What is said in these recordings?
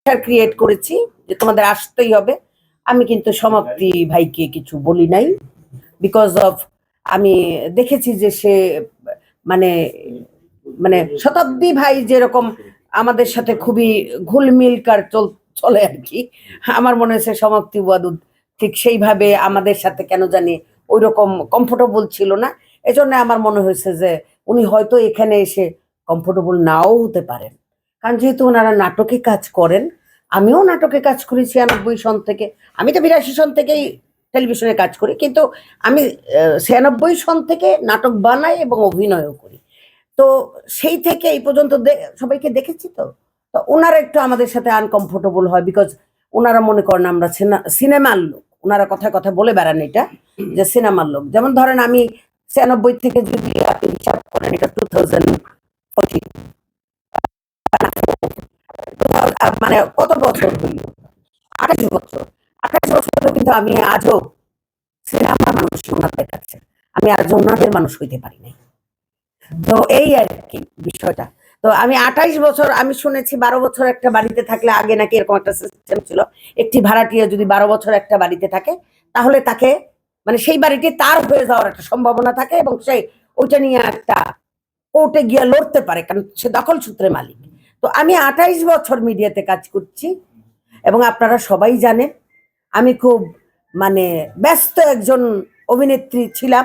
Create করেছি যে তোমাদের আসতেই হবে। আমি কিন্তু সমাপ্তি ভাইকে কিছু বলি নাই, বিকজ অফ আমি দেখেছি যে সে মানে মানে শতাব্দী ভাই যেরকম আমাদের সাথে খুবই ঘুলমিলকার চলে আর কি, আমার মনে হয়েছে সমাপ্তি ওয়াদুদ ঠিক সেইভাবে আমাদের সাথে কেন জানি ওই রকম কমফোর্টেবল ছিল না। এজন্য আমার মনে হয়েছে যে উনি হয়তো এখানে এসে কমফোর্টেবল নাও হতে পারেন, কারণ যেহেতু ওনারা নাটকে কাজ করেন, আমিও নাটকে কাজ করেছি ৯৬ সন থেকে। আমি তো ৮২ সন থেকেই টেলিভিশনে কাজ করি, কিন্তু আমি ৯৬ সন থেকে নাটক বানাই এবং অভিনয়ও করি। তো সেই থেকে এই পর্যন্ত সবাইকে দেখেছি। তো ওনারা একটু আমাদের সাথে আনকমফোর্টেবল হয়, বিকজ ওনারা মনে করেন আমরা সিনেমার লোক। ওনারা কথায় কথা বলে বেড়ান এটা যে সিনেমার লোক। যেমন ধরেন আমি ৯৬ থেকে যদি আপনি হিসাব করেন, এটা 2014, মানে কত বছর হইল? ২৮ বছর। ২৮ বছর কিন্তু আমি আজও সিনেমার মানুষ ওনাদের কাছে, আমি আজ ওনাদের মানুষ হইতে পারি নাই। তো এই আর কি বিষয়টা। তো আমি ২৮ বছর, আমি শুনেছি ১২ বছর একটা বাড়িতে থাকলে, আগে নাকি এরকম একটা সিস্টেম ছিল, একটি ভাড়াটিয়া যদি ১২ বছর একটা বাড়িতে থাকে তাহলে তাকে মানে সেই বাড়িটি তার হয়ে যাওয়ার একটা সম্ভাবনা থাকে, এবং সেই ওইটা নিয়ে একটা কোর্টে গিয়ে লড়তে পারে, কারণ সে দখল সূত্রে মালিক। তো আমি ২৮ বছর মিডিয়াতে কাজ করছি, এবং আপনারা সবাই জানেন আমি খুব মানে ব্যস্ত একজন অভিনেত্রী ছিলাম।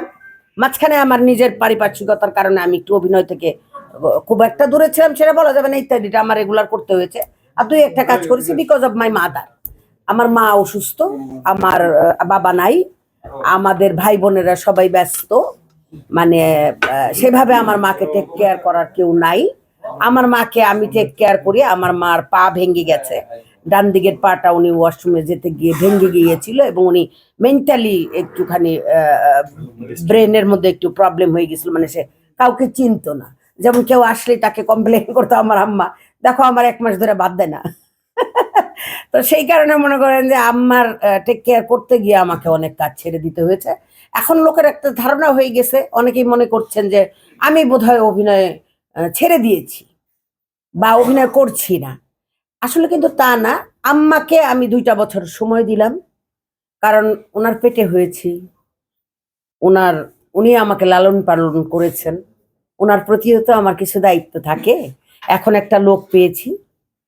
মাঝখানে আমার নিজের পারিপার্শ্বিকতার কারণে আমি একটু অভিনয় থেকে খুব একটা দূরে ছিলাম, সেটা বলা যাবে না, ইত্যাদিটা আমার রেগুলার করতে হয়েছে। আর দুই একটা কাজ করেছি বিকজ অফ মাই মাদার। আমার মা অসুস্থ, আমার বাবা নাই, আমাদের ভাই বোনেরা সবাই ব্যস্ত, মানে সেভাবে আমার মাকে টেক কেয়ার করার কেউ নাই। আমার মাকে আমি টেক কেয়ার করি। আমার মার পা ভেঙে গেছে, ডান দিকের পাটা উনি ওয়াশরুমে যেতে গিয়ে ভেঙে গিয়েছিল, এবং উনি মেন্টালি একটুখানি ব্রেনের মধ্যে একটু প্রবলেম হয়ে গেছিল, মানে সে কাউকে চিনতো না। যেমন কেউ আসলে তাকে কমপ্লেন করতো আমার আম্মা, দেখো আমার ১ মাস ধরে বাদ দেয় না। তো সেই কারণে মনে করেন যে আম্মার টেক কেয়ার করতে গিয়ে আমাকে অনেক কাজ ছেড়ে দিতে হয়েছে। এখন লোকের একটা ধারণা হয়ে গেছে, অনেকেই মনে করছেন যে আমি বোধহয় অভিনয় ছেড়ে দিয়েছি বা অভিনয় করছি না। আসলে কিন্তু তা না। আম্মাকে আমি ২টা বছর সময় দিলাম, কারণ ওনার পেটে হয়েছি, উনি আমাকে লালন পালন করেছেন, ওনার প্রতিও তো আমার কিছু দায়িত্ব থাকে। এখন একটা লোক পেয়েছি,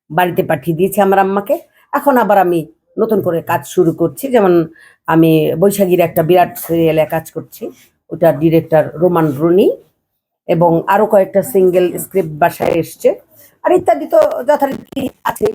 বাড়িতে পাঠিয়ে দিয়েছি আমার আম্মাকে। এখন আবার আমি নতুন করে কাজ শুরু করছি, যেমন আমি বৈশাখীর একটা বিরাট সিরিয়ালে কাজ করছি, ওটার ডিরেক্টর রোমান রুনি, এবং আরো কয়েকটা সিঙ্গেল স্ক্রিপ্ট বাসায় এসছে, আর ইত্যাদি তো যথারীতি আছে।